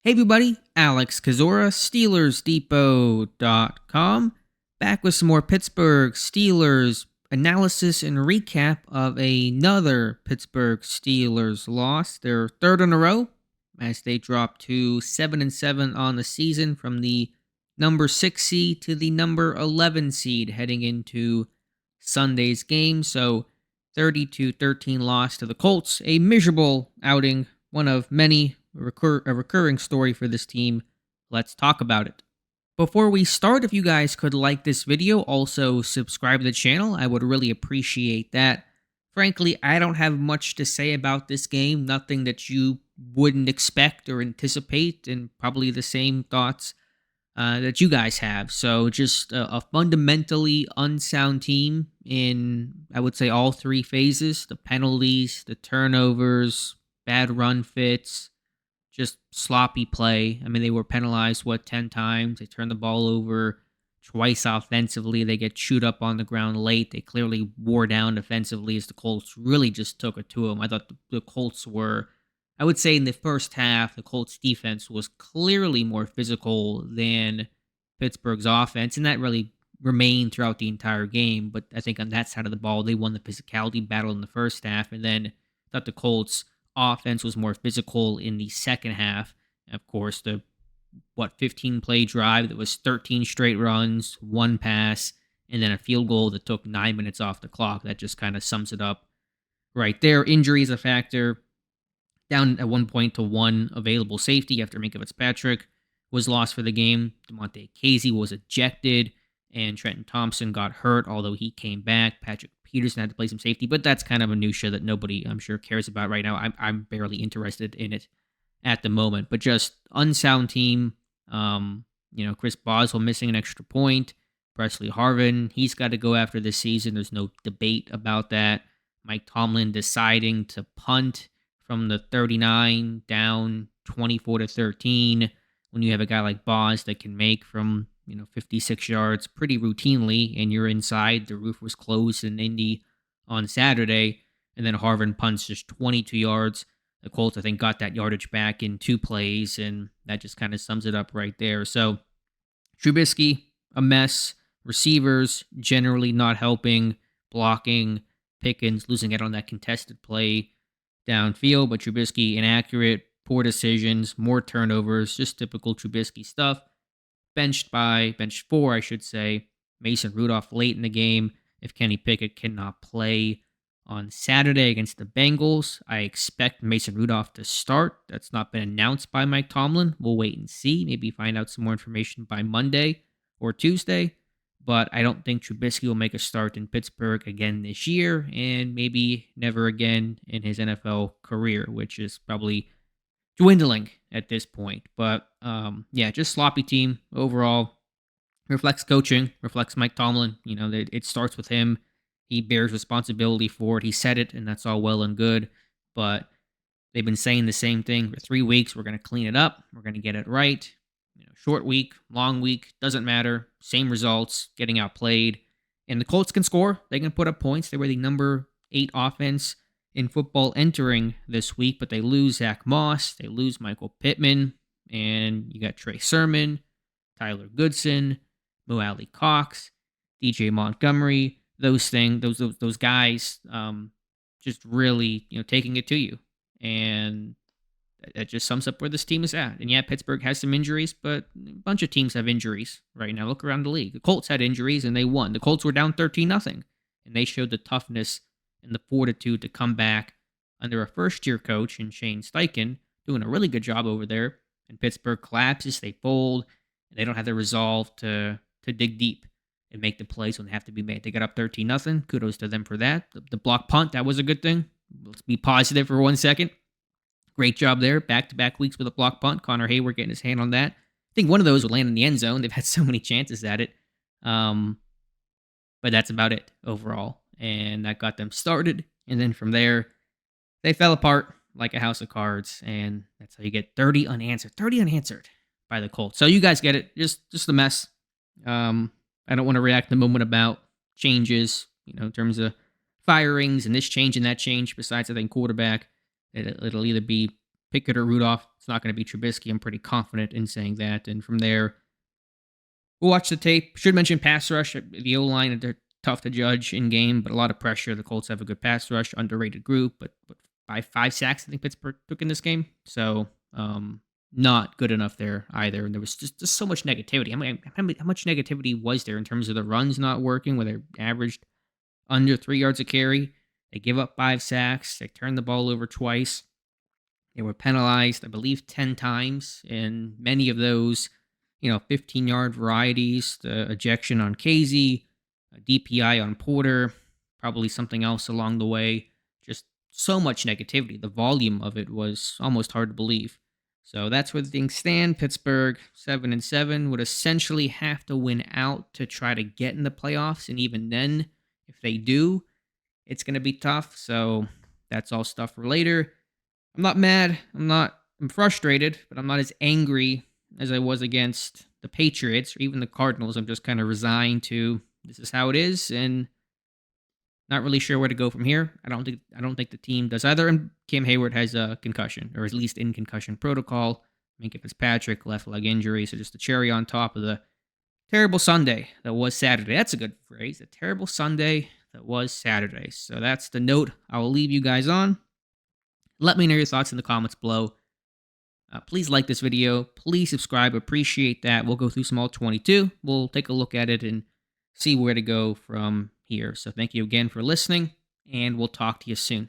Hey everybody, Alex Kazora, SteelersDepot.com, back with some more Pittsburgh Steelers analysis and recap of another Pittsburgh Steelers loss, their third in a row, as they dropped to 7-7 on the season from the number 6 seed to the number 11 seed heading into Sunday's game. So 30-13 loss to the Colts, a miserable outing, one of many, a recurring story for this team. Let's talk about it. Before we start, if you guys could like this video, also subscribe to the channel, I would really appreciate that. Frankly, I don't have much to say about this game, nothing that you wouldn't expect or anticipate, and probably the same thoughts that you guys have. So just a fundamentally unsound team in, I would say, all three phases: the penalties, the turnovers, bad run fits, just sloppy play. I mean, they were penalized, 10 times? They turned the ball over twice offensively. They get chewed up on the ground late. They clearly wore down defensively as the Colts really just took it to them. I thought the Colts were, I would say in the first half, the Colts defense was clearly more physical than Pittsburgh's offense, and that really remained throughout the entire game. But I think on that side of the ball, they won the physicality battle in the first half, and then I thought the Colts offense was more physical in the second half. And of course, the 15 play drive that was 13 straight runs, one pass, and then a field goal that took 9 minutes off the clock. That just kind of sums it up right there. Injury is a factor. Down at one point to one available safety after Minkah Fitzpatrick was lost for the game. DeMonte Casey was ejected, and Trenton Thompson got hurt, although he came back. Patrick Peterson had to play some safety, but that's kind of minutia that nobody, I'm sure, cares about right now. I'm barely interested in it at the moment, but just unsound team. Chris Boswell missing an extra point. Presley Harvin, he's got to go after this season. There's no debate about that. Mike Tomlin deciding to punt from the 39 down 24-13 when you have a guy like Boz that can make from 56 yards pretty routinely, and you're inside. The roof was closed in Indy on Saturday, and then Harvin punts just 22 yards. The Colts, I think, got that yardage back in 2 plays, and that just kind of sums it up right there. So Trubisky, a mess. Receivers generally not helping. Blocking. Pickens losing out on that contested play downfield, but Trubisky inaccurate, poor decisions, more turnovers, just typical Trubisky stuff. Benched for, I should say, Mason Rudolph late in the game. If Kenny Pickett cannot play on Saturday against the Bengals, I expect Mason Rudolph to start. That's not been announced by Mike Tomlin. We'll wait and see. Maybe find out some more information by Monday or Tuesday. But I don't think Trubisky will make a start in Pittsburgh again this year, and maybe never again in his NFL career, which is probably dwindling at this point. But just sloppy team overall. Reflects coaching, reflects Mike Tomlin. It starts with him. He bears responsibility for it. He said it, and that's all well and good. But they've been saying the same thing for 3 weeks. We're going to clean it up. We're going to get it right. Short week, long week, doesn't matter. Same results, getting outplayed. And the Colts can score. They can put up points. They were the number 8 offense in football entering this week, but they lose Zach Moss. They lose Michael Pittman. And you got Trey Sermon, Tyler Goodson, Mo Alley Cox, DJ Montgomery. Those guys just really, taking it to you. And that just sums up where this team is at. And yeah, Pittsburgh has some injuries, but a bunch of teams have injuries right now. Look around the league. The Colts had injuries and they won. The Colts were down 13-0, and they showed the toughness and the fortitude to come back under a first-year coach in Shane Steichen, doing a really good job over there. And Pittsburgh collapses, they fold, and they don't have the resolve to dig deep and make the plays when they have to be made. They got up 13-0. Kudos to them for that. The block punt, that was a good thing. Let's be positive for 1 second. Great job there. Back-to-back weeks with a block punt. Connor Hayward getting his hand on that. I think one of those would land in the end zone. They've had so many chances at it. But that's about it overall. And that got them started. And then from there, they fell apart like a house of cards. And that's how you get 30 unanswered. 30 unanswered by the Colts. So you guys get it. Just a mess. I don't want to react in the moment about changes, in terms of firings and this change and that change. Besides, I think quarterback. It'll either be Pickett or Rudolph. It's not going to be Trubisky. I'm pretty confident in saying that. And from there, we'll watch the tape. Should mention pass rush. The O-line, they're tough to judge in game, but a lot of pressure. The Colts have a good pass rush, underrated group, but five sacks I think Pittsburgh took in this game. So not good enough there either. And there was just so much negativity. How much negativity was there in terms of the runs not working, where they averaged under 3 yards a carry? They give up 5 sacks. They turned the ball over twice. They were penalized, I believe, 10 times, and many of those, 15-yard varieties, the ejection on Casey, a DPI on Porter, probably something else along the way. Just so much negativity. The volume of it was almost hard to believe. So that's where things stand. Pittsburgh, 7-7, would essentially have to win out to try to get in the playoffs, and even then, if they do, it's going to be tough. So that's all stuff for later. I'm not mad. I'm frustrated, but I'm not as angry as I was against the Patriots or even the Cardinals. I'm just kind of resigned to this is how it is, and not really sure where to go from here. I don't think the team does either. And Cam Hayward has a concussion, or at least in concussion protocol. Minka Fitzpatrick, left leg injury, so just a cherry on top of the terrible Sunday that was Saturday. That's a good phrase. A terrible Sunday that was Saturday. So that's the note I will leave you guys on. Let me know your thoughts in the comments below. Please like this video. Please subscribe. Appreciate that. We'll go through some all 22. We'll take a look at it and see where to go from here. So thank you again for listening, and we'll talk to you soon.